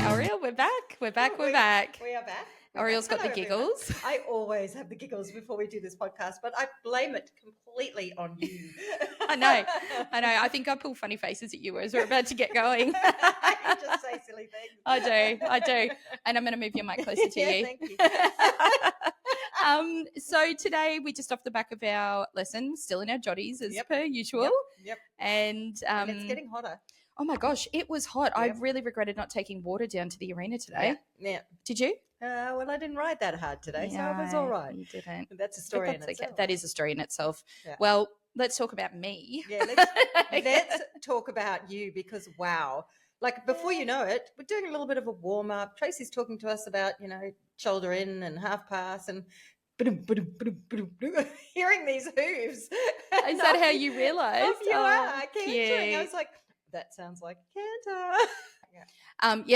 Oriel, we're back. We're back. We are back. Oriel's got the Hello, giggles. everyone. I always have the giggles before we do this podcast, but I blame it completely on you. I know. I think I pull funny faces at you as we're about to get going. You just say silly things. I do. And I'm going to move your mic closer to you. Thank you. So today we just off the back of our lesson, still in our jotties as per usual. Yep. And it's getting hotter. Oh my gosh, it was hot. Yep. I really regretted not taking water down to the arena today. Yeah. Did you? Well, I didn't ride that hard today, so it was all right. You didn't. That's a story in itself. Okay. That is a story in itself. Yeah. Well, let's talk about me. Yeah, let's talk about you because, wow. Like, before you know it, we're doing a little bit of a warm-up. Tracy's talking to us about, shoulder in and half pass and hearing these hooves. Is that how you realised? You are cantering. I was like, that sounds like a canter.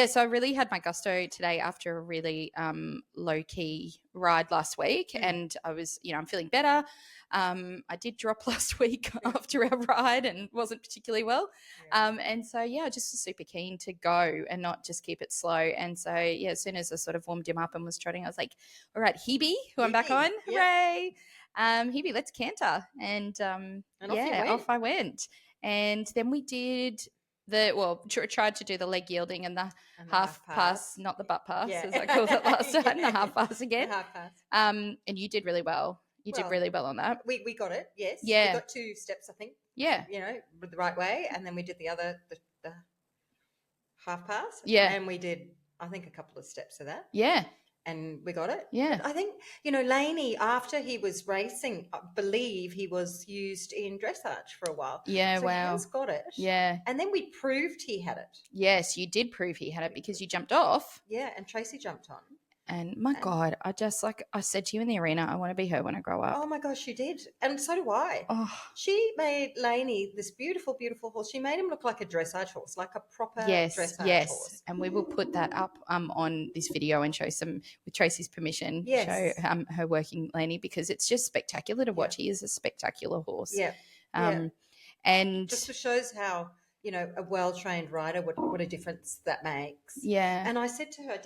So I really had my gusto today after a really low-key ride last week, and I was, I'm feeling better. I did drop last week after our ride and wasn't particularly well. And so, I just was super keen to go and not just keep it slow. And so, as soon as I sort of warmed him up and was trotting, I was like, all right, Hebe, who I'm back on, hooray. Hebe, let's canter. And off I went. And then we did tried to do the leg yielding and the half pass, not the butt pass, as I called it last time, the half pass again. The half pass. And you did really well. You did really well on that. We got it, yes. Yeah. We got 2 steps, I think. Yeah. The right way. And then we did the other, the half pass. Yeah. And we did, I think, a couple of steps of that. Yeah. And we got it. Yeah. But I think, Laney, after he was racing, I believe he was used in dressage for a while. Yeah, so wow. He's got it. Yeah. And then we proved he had it. Yes, you did prove he had it because you jumped off. Yeah, and Tracy jumped on. And God, I just I said to you in the arena, I want to be her when I grow up. Oh my gosh, you did. And so do I. Oh. She made Laney this beautiful, beautiful horse. She made him look like a dressage horse, like a proper dressage horse. And we will put that up on this video and show some, with Tracy's permission, show her working Laney because it's just spectacular to watch. He is a spectacular horse. Yeah. And just shows how, a well-trained rider, what a difference that makes. Yeah. And I said to her,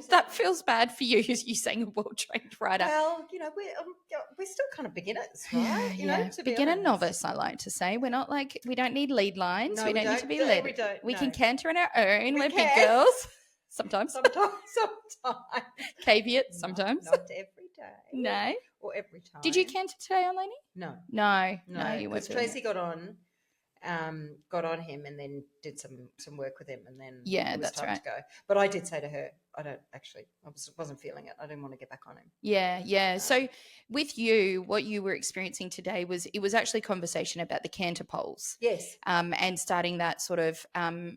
that feels bad for you as you saying a well-trained rider. Well, we're still kind of beginners, right? Beginner novice, I like to say. We're not we don't need lead lines. No, we don't need to be led. We can canter on our own. We're big girls. Sometimes. Caveat, sometimes. Not every day. No. Or every time. Did you canter today on Laney? No. No, you weren't. Tracy got on him and then did some work with him and then it was time to go. But I did say to her, I wasn't feeling it. I didn't want to get back on him. Yeah. So with you, what you were experiencing today was actually conversation about the canter poles. Yes. And starting that sort of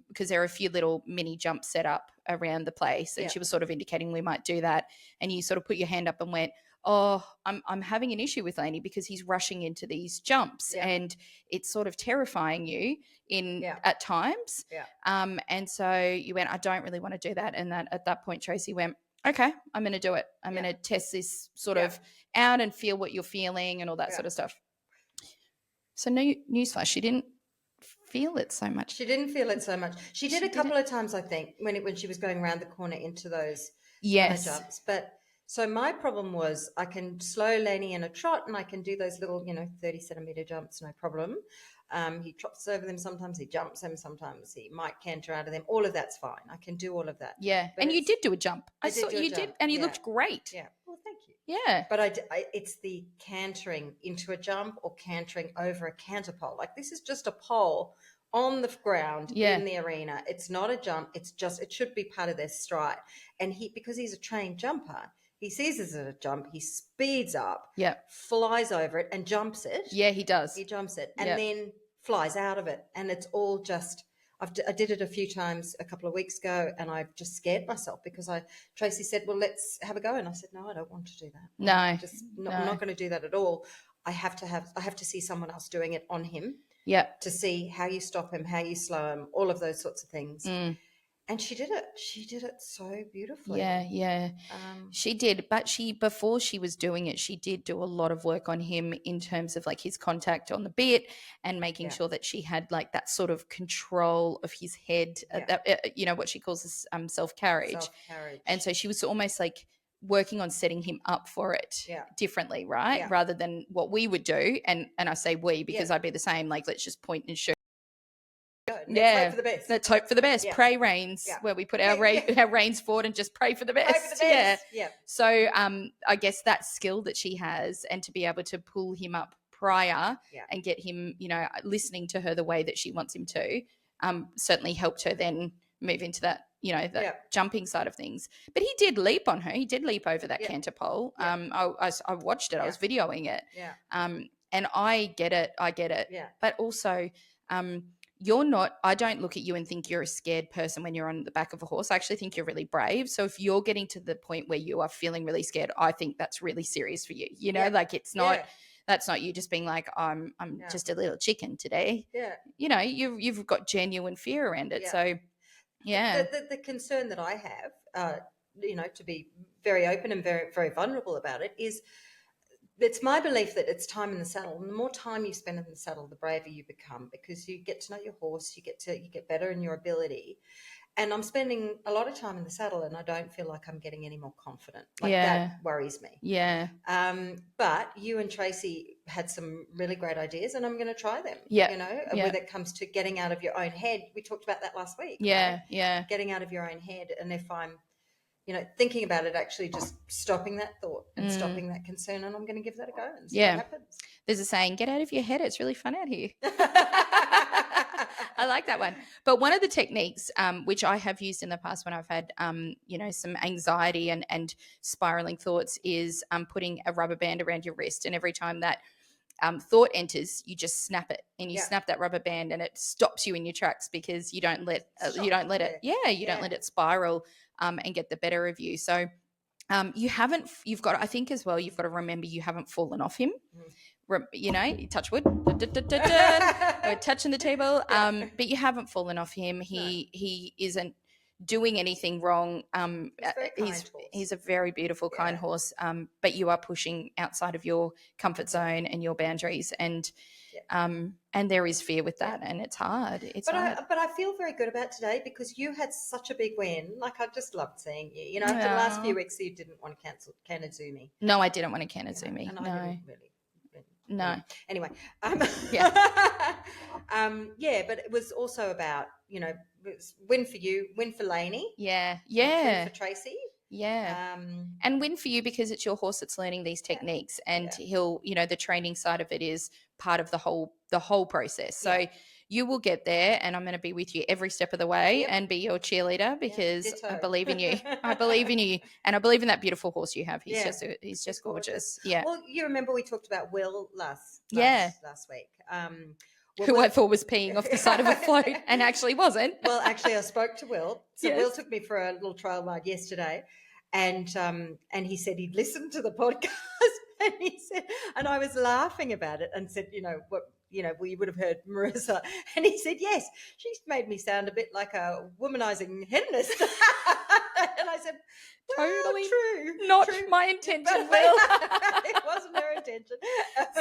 because there are a few little mini jumps set up around the place, and she was sort of indicating we might do that, and you sort of put your hand up and went, oh, I'm having an issue with Laney because he's rushing into these jumps and it's sort of terrifying you at times. Yeah. And so you went, I don't really want to do that. And at that point, Tracy went, okay, I'm going to do it. I'm going to test this sort of out and feel what you're feeling and all that sort of stuff. So no newsflash, she didn't feel it so much. She didn't feel it so much. She did a couple of times, I think, when she was going around the corner into those jumps. But so my problem was I can slow Laney in a trot and I can do those little, 30-centimetre jumps, no problem. He trots over them sometimes, he jumps them sometimes, he might canter out of them. All of that's fine. I can do all of that. Yeah, but and you did do a jump. I saw you did, and you looked great. Yeah, well, thank you. Yeah. But it's the cantering into a jump or cantering over a canter pole. Like this is just a pole on the ground in the arena. It's not a jump. It's just, it should be part of their stride. And because he's a trained jumper, he sees it as a jump, he speeds up, flies over it and jumps it. Yeah, he does. He jumps it and then flies out of it. And it's all just, I did it a few times a couple of weeks ago and I just scared myself because Tracy said, well, let's have a go. And I said, no, I don't want to do that. No. I'm not going to do that at all. I have to see someone else doing it on him. Yeah. To see how you stop him, how you slow him, all of those sorts of things. And she did it. She did it so beautifully. Yeah. She did, but before she was doing it, she did do a lot of work on him in terms of like his contact on the bit and making sure that she had like that sort of control of his head, what she calls this self-carriage. And so she was almost like working on setting him up for it differently, right? Yeah. Rather than what we would do. And I say we because I'd be the same, like let's just point and shoot. Let's hope for the best. Let's hope for the best. Pray reins, where we put our reins forward and just pray for the best. Pray for the best. Yeah. So I guess that skill that she has, and to be able to pull him up prior and get him, listening to her the way that she wants him to, certainly helped her then move into that, that jumping side of things. But he did leap on her. He did leap over that canter pole. I watched it. I was videoing it. Yeah. And I get it. Yeah. But also, I don't look at you and think you're a scared person when you're on the back of a horse. I actually think you're really brave. So if you're getting to the point where you are feeling really scared, I think that's really serious for you. Like it's not, that's not you just being like, I'm just a little chicken today. Yeah. You've got genuine fear around it. Yeah. So the concern that I have, to be very open and very, very vulnerable about it is, it's my belief that it's time in the saddle, and the more time you spend in the saddle, the braver you become, because you get to know your horse, you get better in your ability. And I'm spending a lot of time in the saddle, and I don't feel like I'm getting any more confident. That worries me. Yeah. But you and Tracy had some really great ideas, and I'm going to try them. When it comes to getting out of your own head. We talked about that last week. Yeah. Right? Yeah. Getting out of your own head, and if I'm thinking about it, actually just stopping that thought and stopping that concern, and I'm going to give that a go and see what happens. There's a saying, get out of your head. It's really fun out here. I like that one. But one of the techniques, which I have used in the past when I've had, some anxiety and spiraling thoughts, is putting a rubber band around your wrist. And every time that thought enters, you just snap it, and you snap that rubber band, and it stops you in your tracks because you don't let it spiral and get the better of you. So you've got to remember you haven't fallen off him. Touch wood, we're touching the table, but you haven't fallen off him. He isn't doing anything wrong. He's a very beautiful, kind horse, but you are pushing outside of your comfort zone and your boundaries, and there is fear with that, and it's hard. But I feel very good about today because you had such a big win. Like, I just loved seeing you. After the last few weeks, you didn't want to cancel Kanazumi. No, I didn't want to Kanazumi. And I didn't really. No. Anyway, but it was also about, win for you, win for Lainey. Yeah. Win for Tracy. Yeah. And win for you because it's your horse that's learning these techniques, and he'll, the training side of it is part of the whole process. So you will get there, and I'm going to be with you every step of the way and be your cheerleader because I believe in you. I believe in you, and I believe in that beautiful horse you have. He's just gorgeous. Yeah. Well, you remember we talked about Will last week. Who I thought was peeing off the side of a float and actually wasn't. Well, actually, I spoke to Will. So Will took me for a little trial ride yesterday, and he said he'd listened to the podcast, and I was laughing about it and said, we would have heard Marissa, and he said, yes, she's made me sound a bit like a womanizing hedonist. And I said, totally true. Not true. My intention, Will. It wasn't her intention.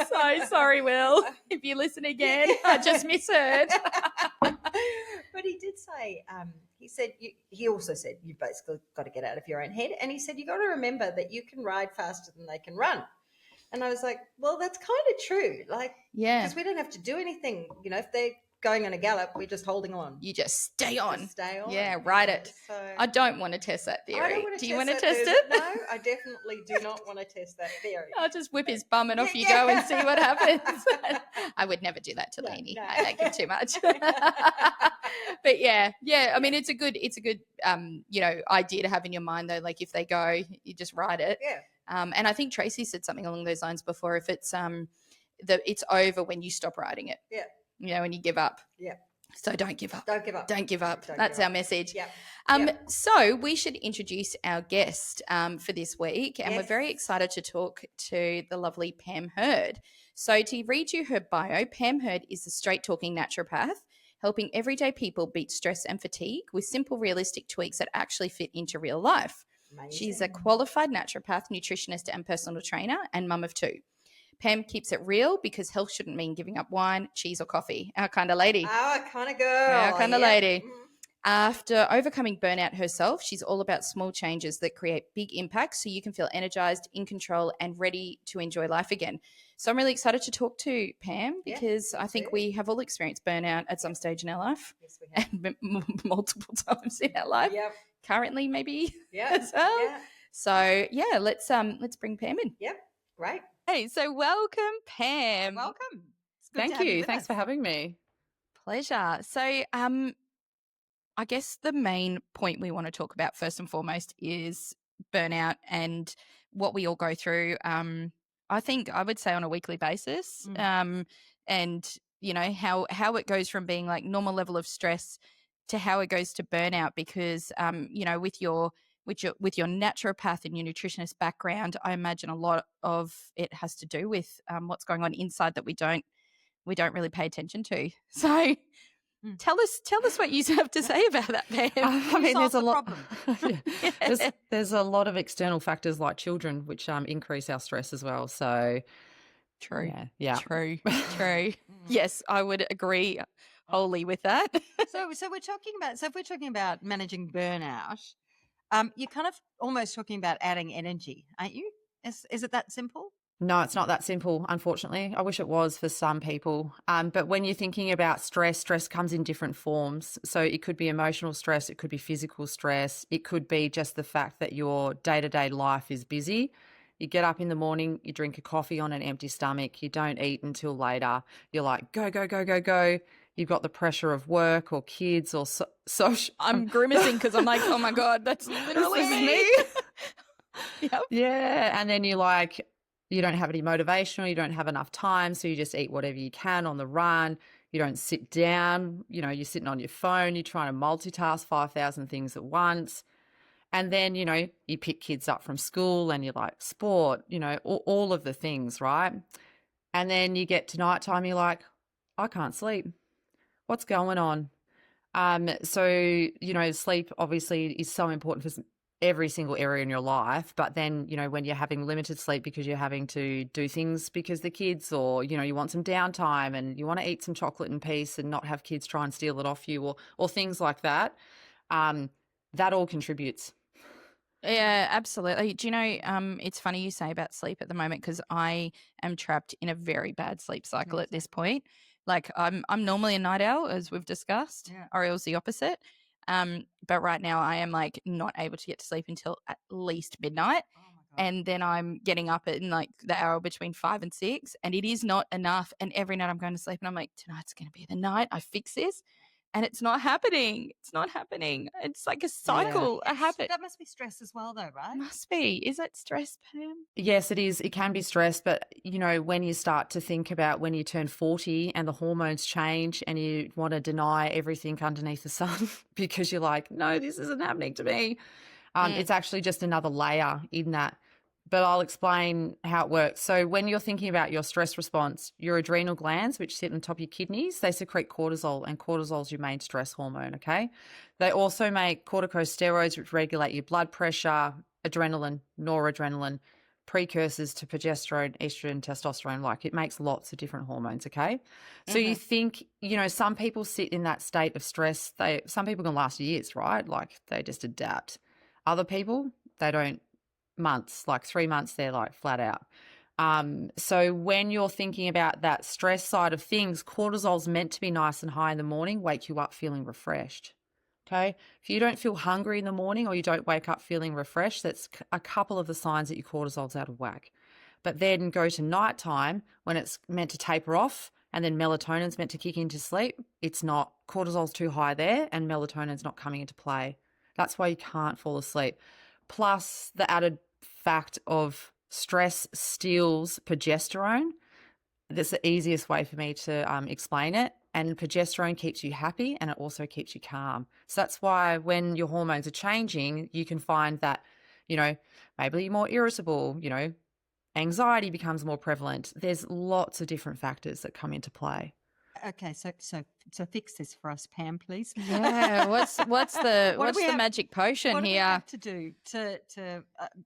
So sorry, Will. If you listen again, I just misheard. But he did say, he also said, you've basically got to get out of your own head. And he said, you got to remember that you can ride faster than they can run. And I was like, well, that's kind of true. Because we don't have to do anything. If they're going on a gallop, we're just holding on. You just stay on. Stay on. Yeah, ride it. So I don't want to test that theory. I don't want to do you want to test it? No, I definitely do not want to test that theory. I'll just whip his bum and off you go and see what happens. I would never do that to Lainey. No. I like him too much. But yeah. I mean, it's a good idea to have in your mind though. Like if they go, you just ride it. Yeah. And I think Tracy said something along those lines before. If it's it's over when you stop riding it. Yeah. When you give up. Yeah. So don't give up. Don't give up. Don't give up. That's our message. Yeah. So we should introduce our guest for this week, and we're very excited to talk to the lovely Pam Hird. So to read you her bio, Pam Hird is a straight-talking naturopath, helping everyday people beat stress and fatigue with simple, realistic tweaks that actually fit into real life. Amazing. She's a qualified naturopath, nutritionist, and personal trainer, and mum of 2. Pam keeps it real because health shouldn't mean giving up wine, cheese, or coffee. Our kind of lady. Our kind of girl. Our kind of lady. After overcoming burnout herself, she's all about small changes that create big impacts so you can feel energized, in control, and ready to enjoy life again. So I'm really excited to talk to Pam because I think we have all experienced burnout at some stage in our life. Yes, we have. And multiple times in our life. Yep. Currently, maybe as well. Yeah. So let's bring Pam in. Yep. Right. Hey, so welcome, Pam. Welcome. Thank you. Thanks for having me. Pleasure. So I guess the main point we want to talk about first and foremost is burnout and what we all go through. I think I would say on a weekly basis, and you know how it goes from being like normal level of stress to how it goes to burnout. Because you know, with your naturopath and your nutritionist background, I imagine a lot of it has to do with what's going on inside that we don't really pay attention to. So. Tell us what you have to say about that, Pam. I mean, there's a lot. Yeah. There's a lot of external factors like children, which increase our stress as well. So true, yeah. True. Yes, I would agree wholly with that. So if we're talking about managing burnout, you're kind of almost talking about adding energy, aren't you? Is it that simple? No, it's not that simple, unfortunately. I wish it was for some people. But when you're thinking about stress comes in different forms. So it could be emotional stress, it could be physical stress, it could be just the fact that your day-to-day life is busy. You get up in the morning, you drink a coffee on an empty stomach, you don't eat until later. You're like, go, go, go, go, go. You've got the pressure of work or kids or social. I'm grimacing because I'm like, oh my God, that's literally me. Yep. Yeah. And then you're like, you don't have any motivation or you don't have enough time, so you just eat whatever you can on the run. You don't sit down, you know, you're sitting on your phone, you're trying to multitask 5,000 things at once. And then, you know, you pick kids up from school and you're like, sport, you know, all of the things, right? And then you get to nighttime, you're like, I can't sleep. What's going on? So, you know, sleep obviously is so important for every single area in your life. But then, you know, when you're having limited sleep because you're having to do things because the kids, or, you know, you want some downtime and you want to eat some chocolate in peace and not have kids try and steal it off you, or things like that, that all contributes. Yeah, absolutely. Do you know, it's funny you say about sleep at the moment because I am trapped in a very bad sleep cycle at this point. Like I'm normally a night owl, as we've discussed. Yeah. Oriel's the opposite. But right now I am like not able to get to sleep until at least midnight. Oh my God. And then I'm getting up in like the hour between 5 and 6, and it is not enough. And every night I'm going to sleep and I'm like, tonight's going to be the night I fix this. And it's not happening. It's not happening. It's like a cycle, a habit. That must be stress as well, though, right? Must be. Is that stress, Pam? Yes, it is. It can be stress. But, you know, when you start to think about when you turn 40 and the hormones change and you want to deny everything underneath the sun because you're like, no, this isn't happening to me. It's actually just another layer in that. But I'll explain how it works. So when you're thinking about your stress response, your adrenal glands, which sit on top of your kidneys, they secrete cortisol, and cortisol is your main stress hormone, okay? They also make corticosteroids, which regulate your blood pressure, adrenaline, noradrenaline, precursors to progesterone, estrogen, testosterone. Like, it makes lots of different hormones, okay? So you think, you know, some people sit in that state of stress. Some people can last years, right? Like, they just adapt. Other people, they don't. Months, like 3 months, they're like flat out. So when you're thinking about that stress side of things, cortisol's meant to be nice and high in the morning, wake you up feeling refreshed. Okay. If you don't feel hungry in the morning or you don't wake up feeling refreshed, that's a couple of the signs that your cortisol's out of whack. But then go to nighttime when it's meant to taper off and then melatonin's meant to kick into sleep. It's not. Cortisol's too high there and melatonin's not coming into play. That's why you can't fall asleep. Plus the added fact of stress steals progesterone. That's the easiest way for me to explain it. And progesterone keeps you happy and it also keeps you calm. So that's why when your hormones are changing, you can find that, you know, maybe you're more irritable, you know, anxiety becomes more prevalent. There's lots of different factors that come into play. Okay, so fix this for us, Pam, please. Yeah. What's the What do we have- magic potion What do we here? have to do to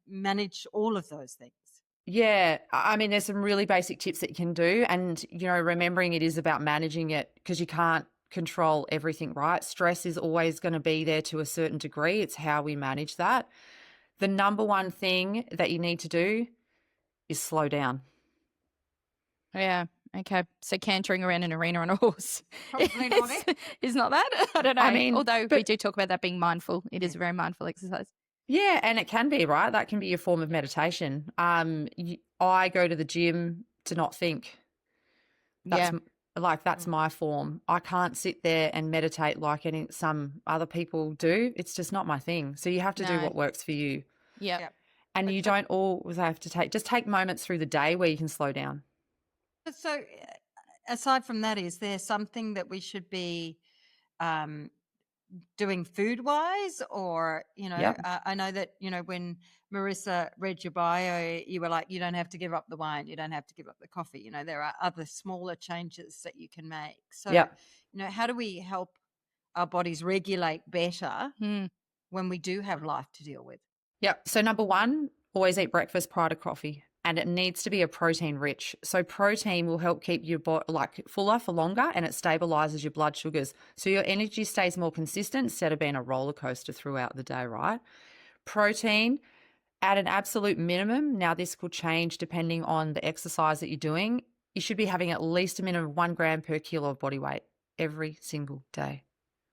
manage all of those things? Yeah, I mean, there's some really basic tips that you can do. And, remembering it is about managing it because you can't control everything, right? Stress is always going to be there to a certain degree. It's how we manage that. The number one thing that you need to do is slow down. Yeah. Okay. So cantering around an arena on a horse Probably not it. is not that. I don't know. I mean, although we but- do talk about that being mindful, it is a very mindful exercise. Yeah, and it can be, right? That can be a form of meditation. I go to the gym to not think. That's that's my form. I can't sit there and meditate like some other people do. It's just not my thing. So you have to do No. what works for you. Yeah. Yep. And But you so- don't always have to take moments through the day where you can slow down. So, aside from that, is there something that we should be doing food wise, or Yep. I know that when Marissa read your bio, you were like, you don't have to give up the wine, you don't have to give up the coffee. There are other smaller changes that you can make. So, Yep. how do we help our bodies regulate better Hmm. when we do have life to deal with? Yep. So number one, always eat breakfast prior to coffee. And it needs to be a protein rich. So protein will help keep your body fuller for longer, and it stabilizes your blood sugars. So your energy stays more consistent instead of being a roller coaster throughout the day, right? Protein at an absolute minimum. Now this could change depending on the exercise that you're doing. You should be having at least a minimum of 1 gram per kilo of body weight every single day.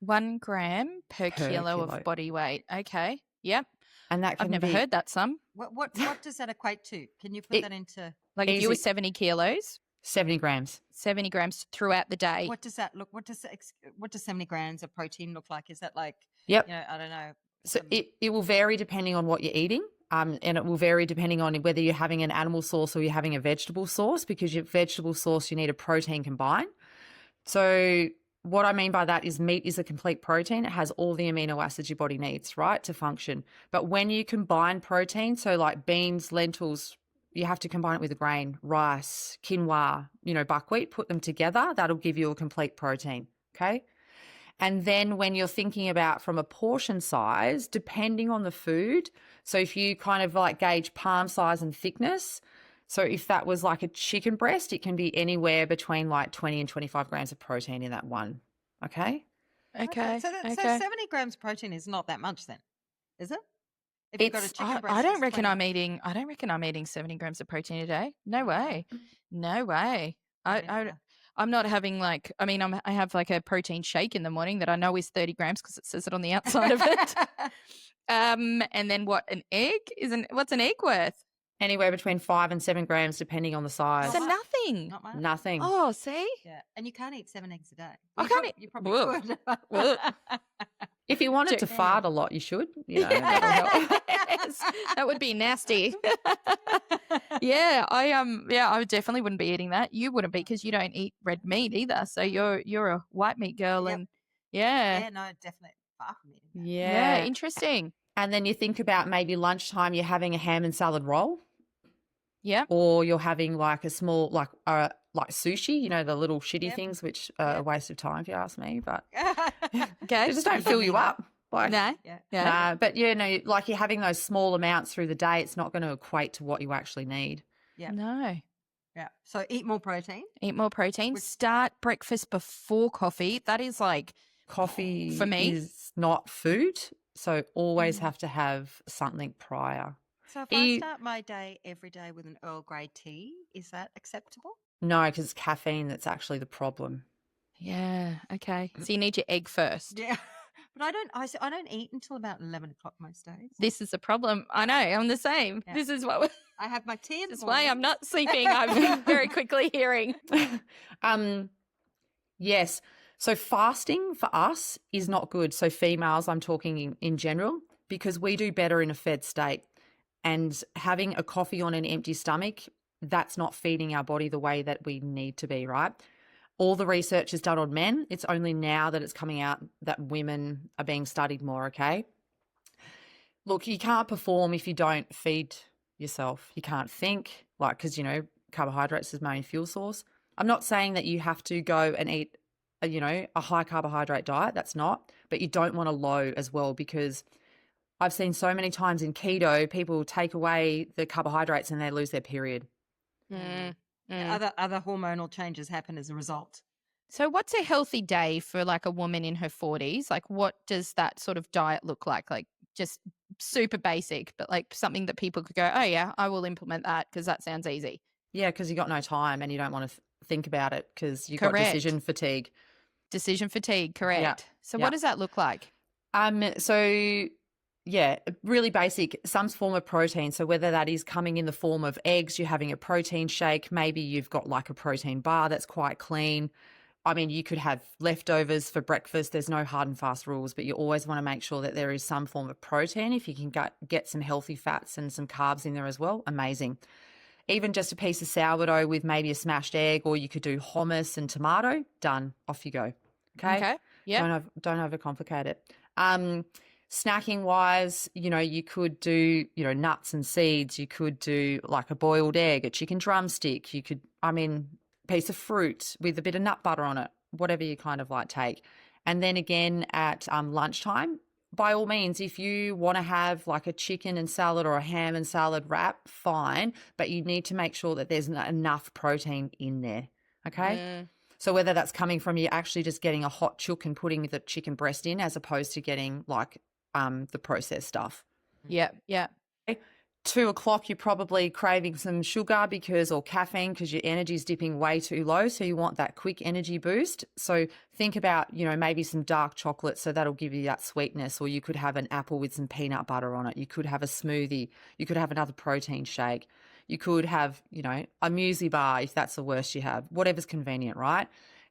1 gram per kilo kilo. of body weight. Okay. Yep. And that can I've never be, heard that sum. What does that equate to? Can you put that into Like if you were Easy. 70 kilos, 70 grams. 70 grams throughout the day. what does that look? What does 70 grams of protein look like? Is that like Yep. I don't know. So some- it will vary depending on what you're eating. And it will vary depending on whether you're having an animal source or you're having a vegetable source, because your vegetable source, you need a protein combined. So what I mean by that is meat is a complete protein. It has all the amino acids your body needs, right, to function. But when you combine protein, so like beans, lentils, you have to combine it with a grain, rice, quinoa, buckwheat, put them together. That'll give you a complete protein, okay? And then when you're thinking about from a portion size, depending on the food, so if you kind of gauge palm size and thickness, so if that was like a chicken breast, it can be anywhere between 20 and 25 grams of protein in that one, okay? Okay. So, so 70 grams of protein is not that much then, is it? If you've got a It's- chicken breast, I don't it's reckon 20. I don't reckon I'm eating 70 grams of protein a day. No way. No way. I'm not having I have a protein shake in the morning that I know is 30 grams because it says it on the outside of it. And then an egg? What's an egg worth? Anywhere between 5 and 7 grams, depending on the size. So much. nothing. Not much. Nothing. Oh, see? Yeah, and you can't eat 7 eggs a day. I can't eat- You probably Whoa. could. Whoa. If you wanted to Yeah. fart a lot, you should. That'll help. Yes, that would be nasty. I definitely wouldn't be eating that. You wouldn't be because you don't eat red meat either. So you're a white meat girl, Yep. and Yeah, no, definitely far from eating that. yeah, interesting. And then you think about maybe lunchtime, you're having a ham and salad roll, Yeah, or you're having a small, like sushi, the little shitty Yep. things, which are a Yep. waste of time, if you ask me. But okay. they just don't fill you up. No, Yeah. yeah. But you're having those small amounts through the day. It's not going to equate to what you actually need. Yeah. No. Yeah. So eat more protein. Eat more protein. Which- Start breakfast before coffee. That is Coffee For me? is not food, so always Mm. have to have something prior. So if I Eat- start my day every day with an Earl Grey tea, is that acceptable? No, because it's caffeine that's actually the problem. yeah. Okay. So you need your egg first. Yeah. But I don't eat until about 11 o'clock most days. This is a problem. I know. I'm the same. Yeah. This is what. I have my tea in the This is why I'm morning. not sleeping. I'm very quickly hearing. Yes. So fasting for us is not good. So females, I'm talking in general, because we do better in a fed state. And having a coffee on an empty stomach, that's not feeding our body the way that we need to be, right? All the research is done on men. It's only now that it's coming out that women are being studied more, okay? Look, you can't perform if you don't feed yourself. You can't think, because, carbohydrates is main fuel source. I'm not saying that you have to go and eat, a high carbohydrate diet. That's not, but you don't want a low as well, because I've seen so many times in keto, people take away the carbohydrates and they lose their period. Other hormonal changes happen as a result. So what's a healthy day for like a woman in her 40s? Like what does that sort of diet look like? Like just super basic, but like something that people could go, oh yeah, I will implement that because that sounds easy. Yeah, because you got no time and you don't want to think about it because you've got Correct. decision fatigue. Decision fatigue, correct. Yeah. So what does that look like? So yeah, really basic, some form of protein. So whether that is coming in the form of eggs, you're having a protein shake, maybe you've got like a protein bar that's quite clean. I mean, you could have leftovers for breakfast. There's no hard and fast rules, but you always want to make sure that there is some form of protein. If you can get some healthy fats and some carbs in there as well, amazing. Even just a piece of sourdough with maybe a smashed egg, or you could do hummus and tomato, done, off you go. Okay? Yeah. Don't overcomplicate it. Snacking wise, you could do, nuts and seeds. You could do like a boiled egg, a chicken drumstick. You could, piece of fruit with a bit of nut butter on it, whatever you kind of like take. And then again at lunchtime, by all means, if you want to have like a chicken and salad or a ham and salad wrap, fine, but you need to make sure that there's enough protein in there, okay? So whether that's coming from you actually just getting a hot chook and putting the chicken breast in, as opposed to getting like the processed stuff. Yeah. 2 o'clock, you're probably craving some sugar or caffeine because your energy is dipping way too low. So you want that quick energy boost. So think about, maybe some dark chocolate. So that'll give you that sweetness, or you could have an apple with some peanut butter on it. You could have a smoothie. You could have another protein shake. You could have, a muesli bar if that's the worst you have, whatever's convenient, right?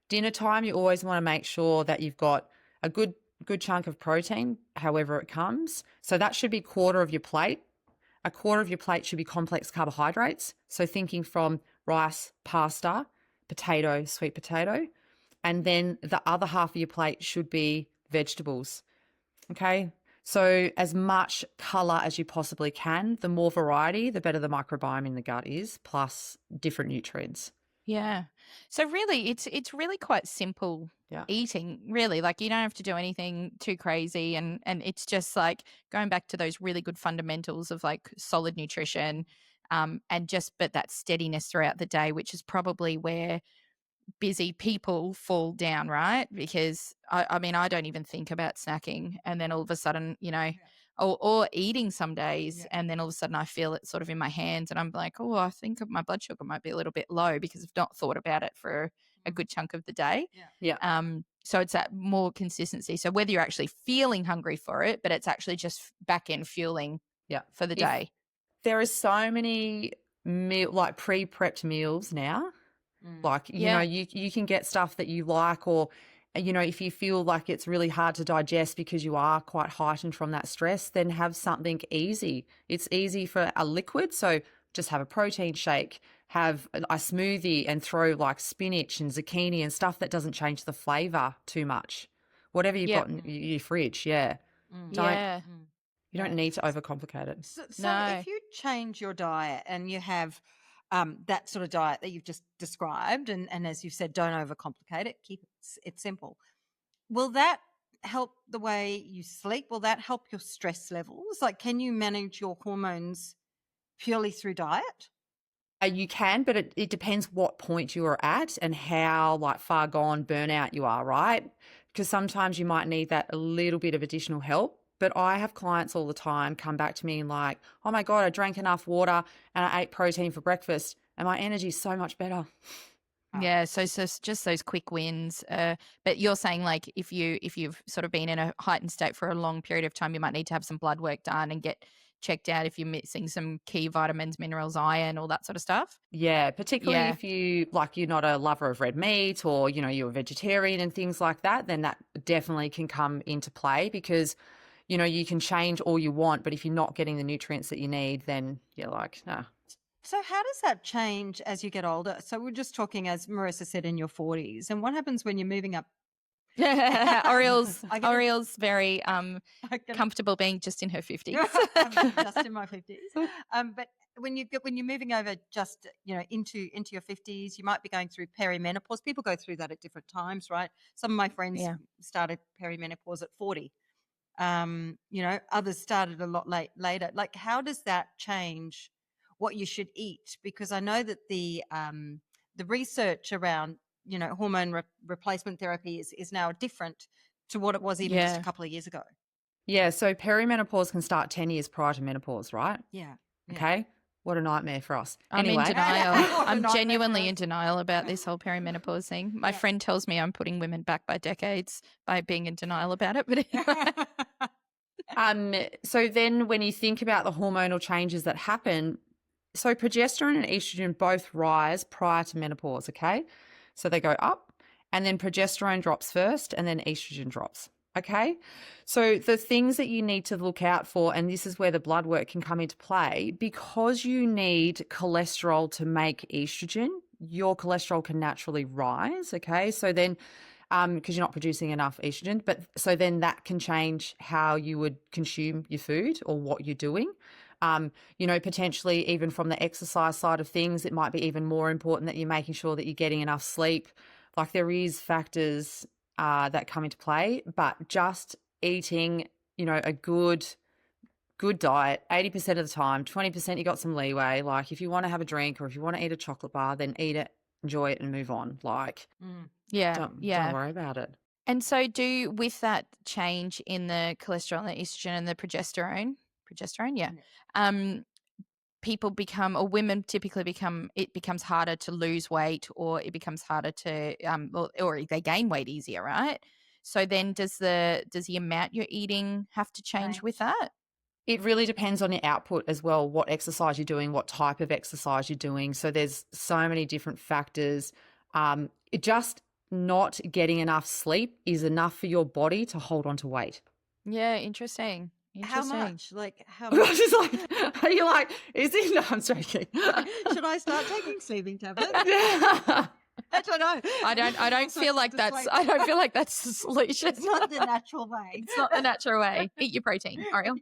Dinner time, you always want to make sure that you've got a good chunk of protein, however it comes. So that should be quarter of your plate. A quarter of your plate should be complex carbohydrates. So thinking from rice, pasta, potato, sweet potato, and then the other half of your plate should be vegetables. Okay. So as much color as you possibly can, the more variety, the better the microbiome in the gut is, plus different nutrients. Yeah. So really it's really quite simple eating, really. Like you don't have to do anything too crazy, and it's just like going back to those really good fundamentals of like solid nutrition, but that steadiness throughout the day, which is probably where busy people fall down, right? Because I don't even think about snacking, and then all of a sudden, or eating some days, and then all of a sudden I feel it sort of in my hands, and I'm like, oh, I think my blood sugar might be a little bit low because I've not thought about it for a good chunk of the day. So it's that more consistency. So whether you're actually feeling hungry for it, but it's actually just back end fueling for the day. There are so many pre-prepped meals now. Like, you can get stuff that you like, or, if you feel like it's really hard to digest because you are quite heightened from that stress, then have something easy. It's easy for a liquid. So just have a protein shake, have a smoothie, and throw like spinach and zucchini and stuff that doesn't change the flavor too much. Whatever you've got in your fridge. You don't need to overcomplicate it. So if you change your diet and you have that sort of diet that you've just described, and as you've said, don't overcomplicate it, keep it simple, will that help the way you sleep? Will that help your stress levels? Like, can you manage your hormones purely through diet? You can, but it depends what point you are at and how like far gone burnout you are, right? Because sometimes you might need that a little bit of additional help. But I have clients all the time come back to me and like, oh my God, I drank enough water and I ate protein for breakfast and my energy is so much better. Yeah, so just those quick wins. But you're saying like if you've sort of been in a heightened state for a long period of time, you might need to have some blood work done and get checked out if you're missing some key vitamins, minerals, iron, all that sort of stuff. Yeah, particularly if you're not a lover of red meat, or, you're a vegetarian and things like that, then that definitely can come into play, because you can change all you want, but if you're not getting the nutrients that you need, then you're like, nah. So how does that change as you get older? So we're just talking, as Marissa said, in your 40s. And what happens when you're moving up? Oriel's very comfortable being just in her 50s. I'm just in my 50s. But when you're moving over just into your 50s, you might be going through perimenopause. People go through that at different times, right? Some of my friends started perimenopause at 40. Others started a lot later. Like, how does that change what you should eat? Because I know that the research around hormone replacement therapy is now different to what it was even just a couple of years ago. Yeah, so perimenopause can start 10 years prior to menopause, right? Yeah. Okay. What a nightmare for us. I'm Anyway. in denial. What a I'm nightmare genuinely for in us. denial about this whole perimenopause thing. My friend tells me I'm putting women back by decades by being in denial about it. But anyway. So then when you think about the hormonal changes that happen, so progesterone and estrogen both rise prior to menopause, okay? So they go up and then progesterone drops first and then estrogen drops. Okay, so the things that you need to look out for, and this is where the blood work can come into play, because you need cholesterol to make estrogen, your cholesterol can naturally rise. Okay, so then because you're not producing enough estrogen, but so then that can change how you would consume your food or what you're doing. Potentially even from the exercise side of things, it might be even more important that you're making sure that you're getting enough sleep. Like, there is factors that come into play, but just eating, a good diet, 80% of the time, 20% you got some leeway. Like, if you want to have a drink or if you want to eat a chocolate bar, then eat it, enjoy it and move on. Like, don't worry about it. And so with that change in the cholesterol and the estrogen and the progesterone, people become, or women typically become, it becomes harder to lose weight, or it becomes harder to, or they gain weight easier, right? So then does the amount you're eating have to change with that? It really depends on your output as well, what exercise you're doing, what type of exercise you're doing. So there's so many different factors. Just not getting enough sleep is enough for your body to hold on to weight. Yeah, interesting. How much? Like, how much? Just like, are you like, is it? No, I'm joking. Should I start taking sleeping tablets? I don't know. I don't feel like that's the solution. It's not the natural way. It's not the natural way. Eat your protein, Oriel.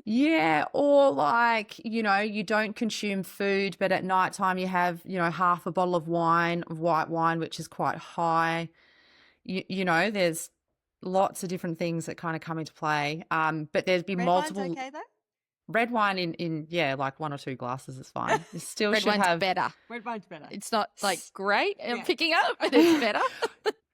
Yeah, or like, you don't consume food, but at nighttime you have, half a bottle of white wine, which is quite high. There's lots of different things that kind of come into play. But there's been multiple. Wine's okay though? Red wine in like 1 or 2 glasses is fine. You still Red should wine's have better. Red wine's better. It's not like great picking up, but it's better.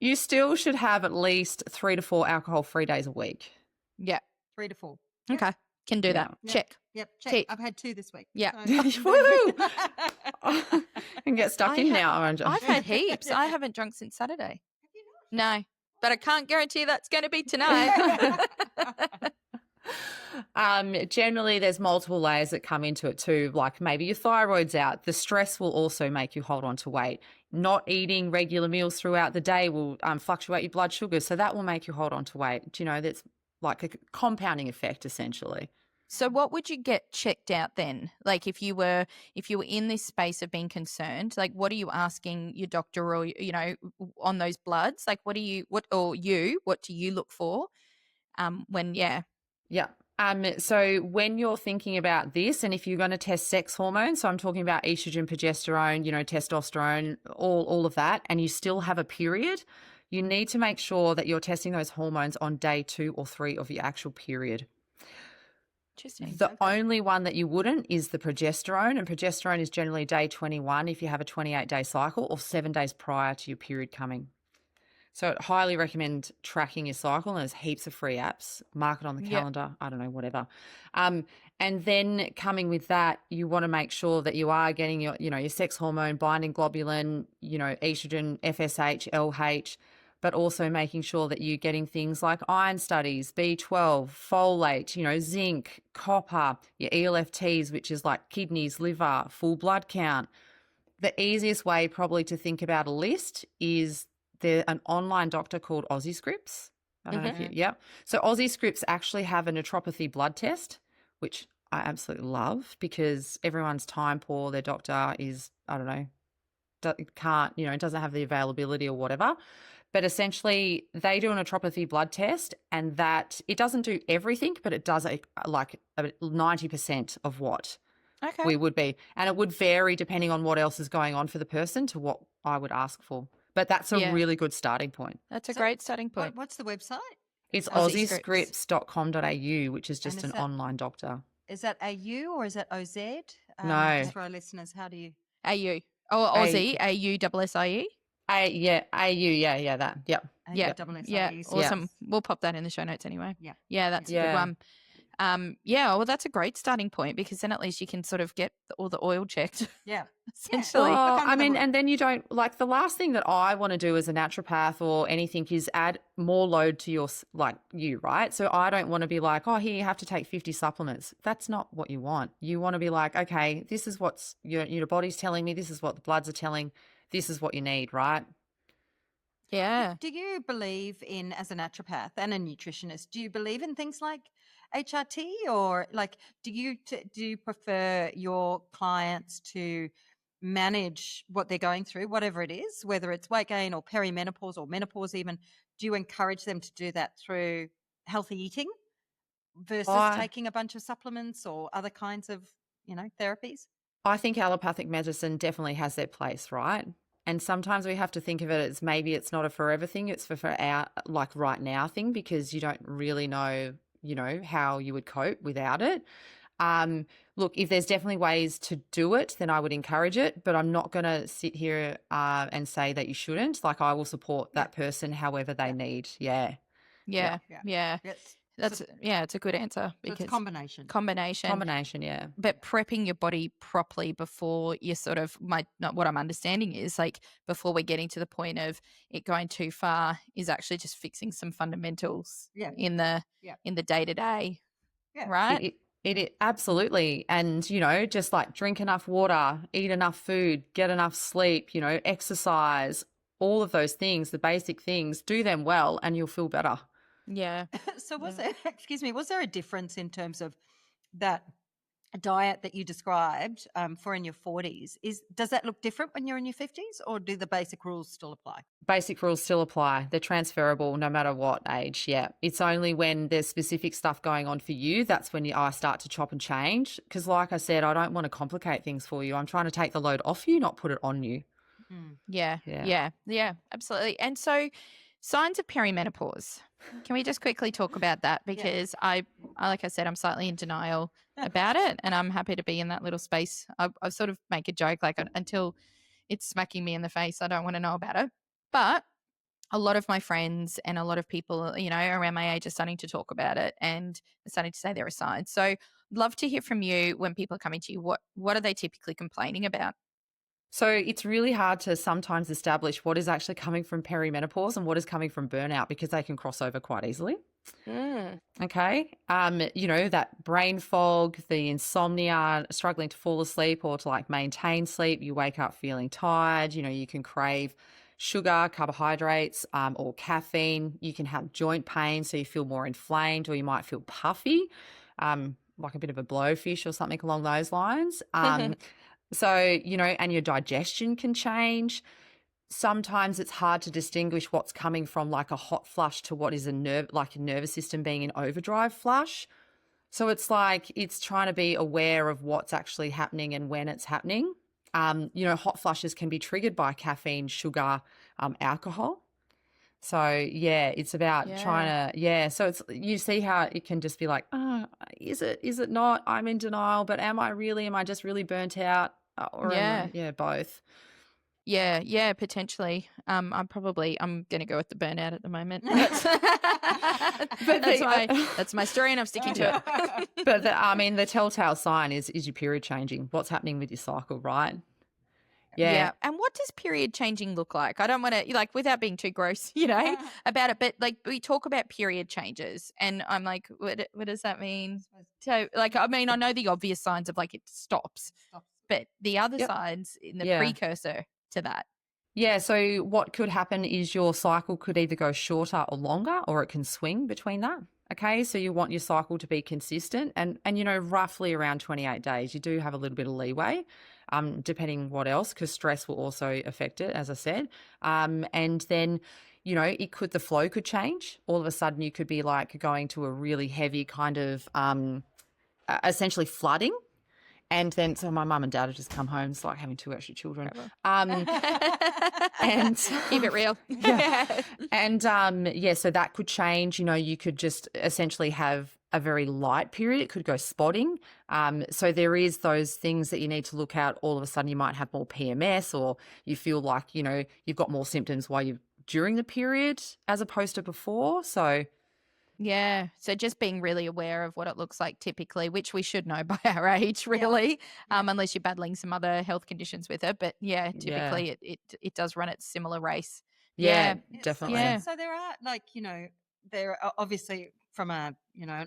You still should have at least 3 to 4 alcohol-free days a week. Yeah. 3 to 4. Okay. Can do that. Yep. Check. Yep. Check. Keep. I've had 2 this week. Yeah. So. Woo! And get stuck in now, aren't you? I've had heaps. I haven't drunk since Saturday. Have you not? No. But I can't guarantee that's going to be tonight. Generally, there's multiple layers that come into it too, like maybe your thyroid's out. The stress will also make you hold on to weight. Not eating regular meals throughout the day will fluctuate your blood sugar, so that will make you hold on to weight. That's like a compounding effect essentially. So what would you get checked out then? Like if you were in this space of being concerned, like what are you asking your doctor or, on those bloods? Like what do you look for Yeah. So when you're thinking about this, and if you're going to test sex hormones, so I'm talking about estrogen, progesterone, testosterone, all of that, and you still have a period, you need to make sure that you're testing those hormones on day 2 or 3 of your actual period. Interesting. The only one that you wouldn't is the progesterone, and progesterone is generally day 21 if you have a 28-day cycle or 7 days prior to your period coming. So I'd highly recommend tracking your cycle, and there's heaps of free apps. Mark it on the calendar. I don't know, whatever. And then coming with that, you want to make sure that you are getting your sex hormone, binding globulin, estrogen, FSH, LH, but also making sure that you're getting things like iron studies, B12, folate, zinc, copper, your ELFTs, which is like kidneys, liver, full blood count. The easiest way probably to think about a list is there's an online doctor called Aussie Scripts. I don't know if you, So Aussie Scripts actually have a naturopathy blood test, which I absolutely love because everyone's time poor. Their doctor is, I don't know, doesn't have the availability or whatever. But essentially they do a naturopathy blood test, and that it doesn't do everything, but it does like 90% of what Okay. We would be. And it would vary depending on what else is going on for the person to what I would ask for. But that's a really good starting point. That's a So great starting point. What's the website? It's Aussiescripts. aussiescripts.com.au, which is just an online doctor. Is that AU or is that OZ? No. Just for our listeners, how do you? AU. Oh, Aussie. AUSSIE. AU, yeah, that. Yep. Yeah. Yeah. AUSSIE. Awesome. We'll pop that in the show notes anyway. Yeah. Yeah, that's a good one. Well, that's a great starting point because then at least you can sort of get all the oil checked. Yeah. Essentially. Well, I mean, and then you don't, like, the last thing that I want to do as a naturopath or anything is add more load to your, like, you, right? So I don't want to be like, oh, here you have to take 50 supplements. That's not what you want. You want to be like, okay, this is what's your body's telling me. This is what the bloods are telling. This is what you need, right? Yeah. Do you believe in, as a naturopath and a nutritionist, do you believe in things like HRT, or like do you prefer your clients to manage what they're going through, whatever it is, whether it's weight gain or perimenopause or menopause even? Do you encourage them to do that through healthy eating versus taking a bunch of supplements or other kinds of, therapies? I think allopathic medicine definitely has their place, right? And sometimes we have to think of it as maybe it's not a forever thing, it's for our, like, right now thing, because you don't really know, how you would cope without it. Look, if there's definitely ways to do it, then I would encourage it, but I'm not going to sit here and say that you shouldn't. Like, I will support that person however they need. Yeah. Yeah. Yes. It's a good answer because it's combination. Combination, yeah. But prepping your body properly before you sort of not what I'm understanding is like before we're getting to the point of it going too far is actually just fixing some fundamentals in the day-to-day. Yeah. Right? It absolutely. And, just like drink enough water, eat enough food, get enough sleep, exercise, all of those things, the basic things, do them well and you'll feel better. Yeah. So was there a difference in terms of that diet that you described for in your 40s? Does that look different when you're in your 50s, or do the basic rules still apply? Basic rules still apply. They're transferable no matter what age. Yeah. It's only when there's specific stuff going on for you, that's when I start to chop and change. Because like I said, I don't want to complicate things for you. I'm trying to take the load off you, not put it on you. Yeah, absolutely. And so signs of perimenopause. Can we just quickly talk about that? Because I like I said, I'm slightly in denial about it, and I'm happy to be in that little space. I sort of make a joke like until it's smacking me in the face, I don't want to know about it. But a lot of my friends and a lot of people, around my age are starting to talk about it and are starting to say there are signs. So I'd love to hear from you when people are coming to you. What are they typically complaining about? So it's really hard to sometimes establish what is actually coming from perimenopause and what is coming from burnout because they can cross over quite easily. Okay. That brain fog, the insomnia, struggling to fall asleep or to like maintain sleep. You wake up feeling tired. You can crave sugar, carbohydrates, or caffeine. You can have joint pain, so you feel more inflamed, or you might feel puffy, like a bit of a blowfish or something along those lines. So, and your digestion can change. Sometimes it's hard to distinguish what's coming from like a hot flush to what is a nervous system being in overdrive flush. So it's like it's trying to be aware of what's actually happening and when it's happening. Hot flushes can be triggered by caffeine, sugar, alcohol. So it's about trying to, so it's, you see how it can just be like, is it not? I'm in denial, but am I just really burnt out? Or both. Yeah, potentially. I'm going to go with the burnout at the moment. That's my story and I'm sticking to it. But the telltale sign is your period changing. What's happening with your cycle, right? Yeah. And what does period changing look like? I don't want to, without being too gross, about it, but we talk about period changes and I'm like, what does that mean? So I know the obvious signs of it stops, but the other signs in the precursor to that. Yeah. So what could happen is your cycle could either go shorter or longer, or it can swing between that. Okay. So you want your cycle to be consistent and roughly around 28 days. You do have a little bit of leeway. Depending what else, because stress will also affect it, as I said. And then, the flow could change. All of a sudden you could be going to a really heavy kind of essentially flooding. And then, so my mum and dad have just come home. It's like having 2 extra children. and keep it real. Yeah. And so that could change. You could just essentially have a very light period. It could go spotting. So there is those things that you need to look out. All of a sudden you might have more PMS, or you feel like, you've got more symptoms while you're during the period as opposed to before. So yeah. So just being really aware of what it looks like typically, which we should know by our age, really, unless you're battling some other health conditions with it. But yeah, typically it does run its similar race. Yeah, definitely. Yeah. So there are there are obviously from an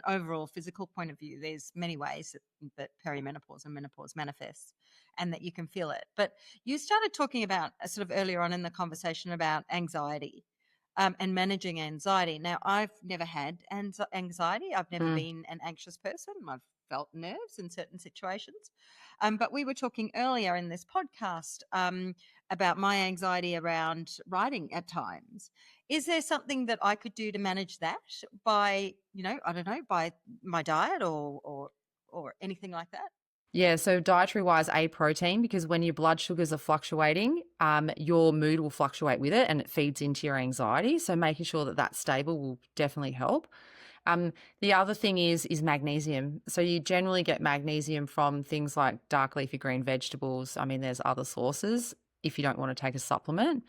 overall physical point of view, there's many ways that perimenopause and menopause manifests and that you can feel it. But you started talking about sort of earlier on in the conversation about anxiety. And managing anxiety. Now, I've never had anxiety. I've never been an anxious person. I've felt nerves in certain situations. But we were talking earlier in this podcast about my anxiety around writing at times. Is there something that I could do to manage that by, by my diet or anything like that? Yeah, so dietary-wise, protein, because when your blood sugars are fluctuating, your mood will fluctuate with it and it feeds into your anxiety. So making sure that that's stable will definitely help. The other thing is magnesium. So you generally get magnesium from things like dark leafy green vegetables. I mean, there's other sources if you don't want to take a supplement.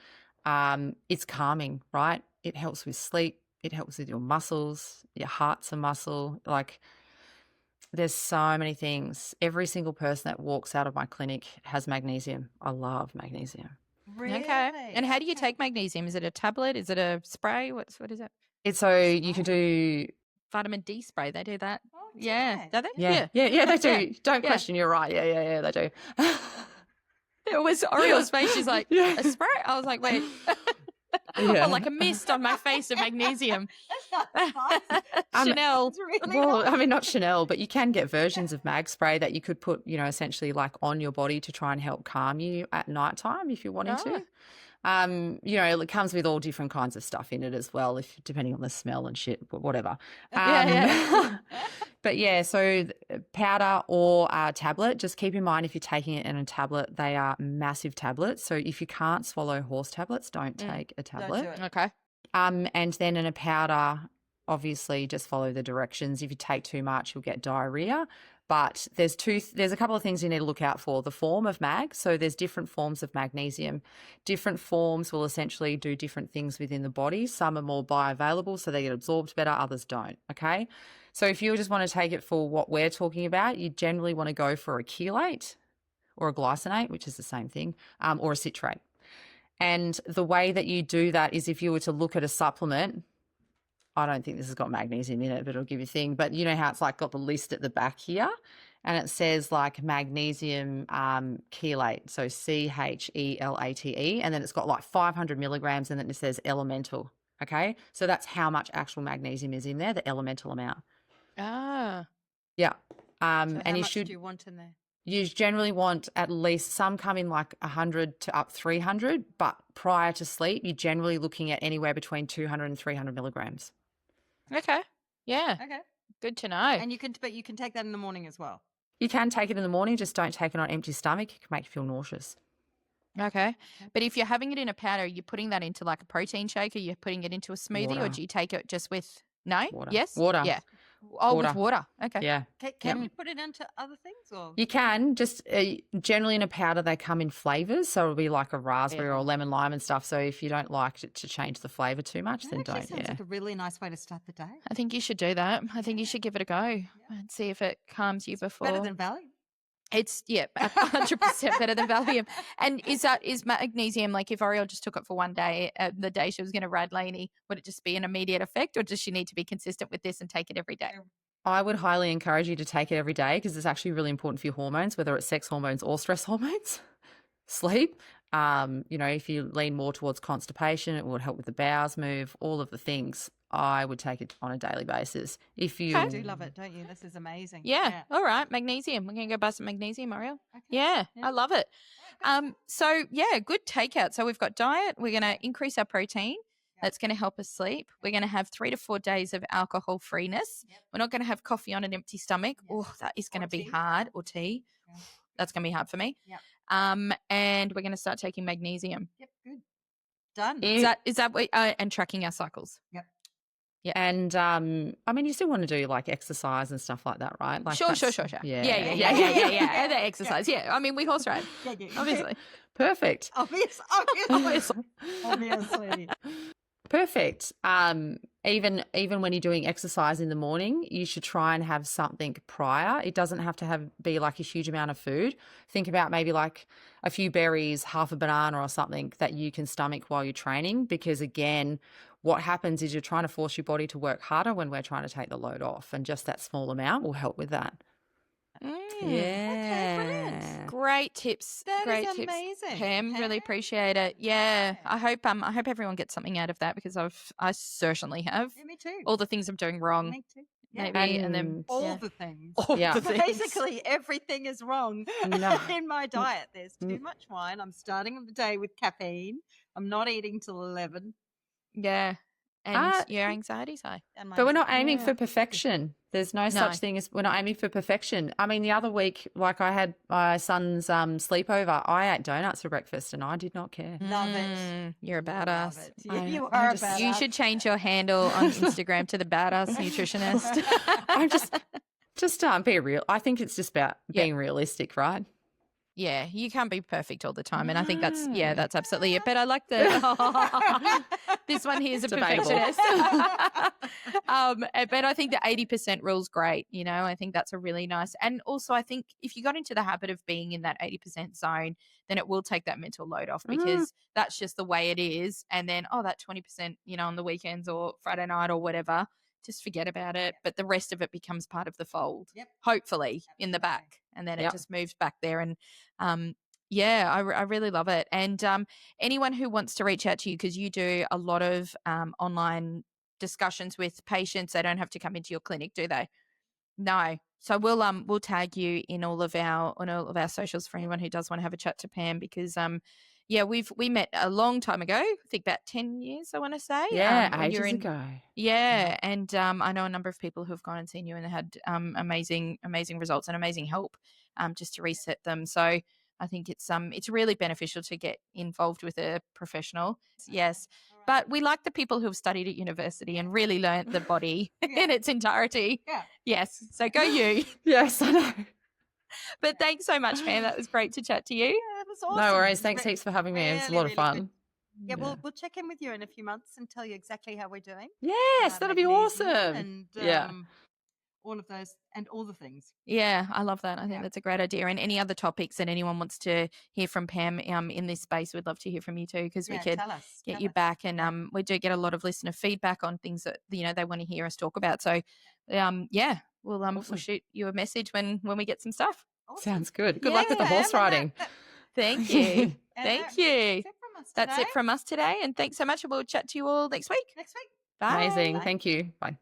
It's calming, right? It helps with sleep. It helps with your muscles. Your heart's a muscle. There's so many things. Every single person that walks out of my clinic has magnesium. I love magnesium. Really? Okay. And how do you take magnesium? Is it a tablet? Is it a spray? What is it? It's so you can do vitamin D spray. They do that. Oh, Yeah. Do they? Yeah, they do. Don't question. You're right. Yeah, they do. It was Oriel's face. She's like, a spray? I was like, wait. Yeah. Or like a mist on my face of magnesium. That's not nice. Chanel. Really I mean, not Chanel, but you can get versions of mag spray that you could put, essentially like on your body to try and help calm you at nighttime if you're wanting to. It comes with all different kinds of stuff in it as well, depending on the smell and shit, but whatever. But yeah, so powder or tablet, just keep in mind if you're taking it in a tablet, they are massive tablets. So if you can't swallow horse tablets, don't take a tablet. Don't do it. Okay. And then in a powder, obviously just follow the directions. If you take too much, you'll get diarrhea. But there's a couple of things you need to look out for. The form of mag, so there's different forms of magnesium. Different forms will essentially do different things within the body. Some are more bioavailable, so they get absorbed better, others don't, okay? So if you just want to take it for what we're talking about, you generally want to go for a chelate or a glycinate, which is the same thing, or a citrate. And the way that you do that is if you were to look at a supplement, I don't think this has got magnesium in it, but it'll give you a thing. But you know how it's like got the list at the back here and it says like magnesium chelate, so CHELATE, and then it's got like 500 milligrams and then it says elemental, okay? So that's how much actual magnesium is in there, the elemental amount. Ah. Yeah. So and how you much should do you want in there? You generally want at least, some come in like 100 to up 300, but prior to sleep, you're generally looking at anywhere between 200 and 300 milligrams. Okay. Yeah. Okay. Good to know. And you can take that in the morning as well. You can take it in the morning, just don't take it on an empty stomach. It can make you feel nauseous. Okay. But if you're having it in a powder, you're putting that into like a protein shake, or you're putting it into a smoothie, Water. or do you take it just with, no? Water. Yes? Water. Yeah. Oh, Water. with water. Okay. Yeah. Can you put it into other things? Or You can, just generally in a powder, they come in flavours. So it'll be like a raspberry or a lemon lime and stuff. So if you don't like it to change the flavour too much, then don't. Sounds like a really nice way to start the day. I think you should do that. I think you should give it a go and see if it calms you before. Better than Valium. It's 100% better than Valium. And is magnesium, like if Oriel just took it for one day, the day she was going to ride Lainey, would it just be an immediate effect, or does she need to be consistent with this and take it every day? I would highly encourage you to take it every day because it's actually really important for your hormones, whether it's sex hormones or stress hormones. Sleep. If you lean more towards constipation, it would help with the bowels move, all of the things. I would take it on a daily basis. If you You do love it, don't you? This is amazing. Yeah. All right. Magnesium. We're going to go buy some magnesium, Oriel. Okay. Yeah, Yeah. I love it. So yeah, good takeout. So we've got diet. We're going to increase our protein. That's going to help us sleep. We're going to have 3 to 4 days of alcohol freeness. Yep. We're not going to have coffee on an empty stomach. Yes. Oh, that is going Or to be tea. hard. Or tea. That's going to be hard for me. Yep. And we're going to start taking magnesium. Yep, good. Done. Is that what, and tracking our cycles? Yep. Yeah. And I mean, you still want to do like exercise and stuff like that, right? Like Sure. Yeah. And the exercise. Yeah. I mean, we horse ride, obviously. Perfect. Obviously. Perfect. Even when you're doing exercise in the morning, you should try and have something prior. It doesn't have to be like a huge amount of food. Think about maybe like a few berries, half a banana or something that you can stomach while you're training, because again, what happens is you're trying to force your body to work harder when we're trying to take the load off, and just that small amount will help with that. Okay, brilliant. Great tips. Great is tips, amazing. Pam. Really appreciate it. Yeah, I hope everyone gets something out of that, because I certainly have. Yeah, me too. All the things I'm doing wrong, Me too. Yeah. maybe, and then all the things. all the things. Basically, everything is wrong in my diet. There's too much wine. I'm starting the day with caffeine. I'm not eating till 11. Yeah. And your anxiety's high. But we're not aiming for perfection. There's no such thing as we're not aiming for perfection. I mean, the other week, like I had my son's sleepover, I ate donuts for breakfast and I did not care. Love it. You're a badass. You are a badass. You should change your handle on Instagram to the badass nutritionist. I'm just be real. I think it's just about being realistic, right? Yeah, you can't be perfect all the time, and I think that's absolutely it. But I like this one here is a perfectionist. But I think the 80% rule's great. You know, I think that's a really nice, and also I think if you got into the habit of being in that 80% zone, then it will take that mental load off, because that's just the way it is. And then that 20%, you know, on the weekends or Friday night or whatever, just forget about it. But the rest of it becomes part of the fold, hopefully in the back. And then it just moves back there. And I really love it. And anyone who wants to reach out to you, because you do a lot of online discussions with patients, they don't have to come into your clinic, do they? No. So we'll tag you in all of our socials for anyone who does want to have a chat to Pam, because we met a long time ago. I think about 10 years, I want to say. Ages ago. Yeah, and I know a number of people who have gone and seen you and had amazing results and amazing help just to reset them. So I think it's really beneficial to get involved with a professional. Yes. But we like the people who have studied at university and really learnt the body in its entirety. Yeah. Yes. So go you. Yes, I know. But thanks so much, Pam. That was great to chat to you. Yeah, it was awesome. No worries. Thanks heaps for having me. It's a lot of fun. Good. Yeah, we'll check in with you in a few months and tell you exactly how we're doing. Yes, that'll be awesome. And all of those and all the things. Yeah, I love that. I think that's a great idea. And any other topics that anyone wants to hear from Pam in this space, we'd love to hear from you too, because we could get you back. And we do get a lot of listener feedback on things that they want to hear us talk about. So we'll shoot you a message when we get some stuff. Awesome. Sounds good. Good luck with the horse riding. Thank you. Thank you. That's it from us today. And thanks so much. And we'll chat to you all next week. Bye. Amazing. Bye. Thank you. Bye.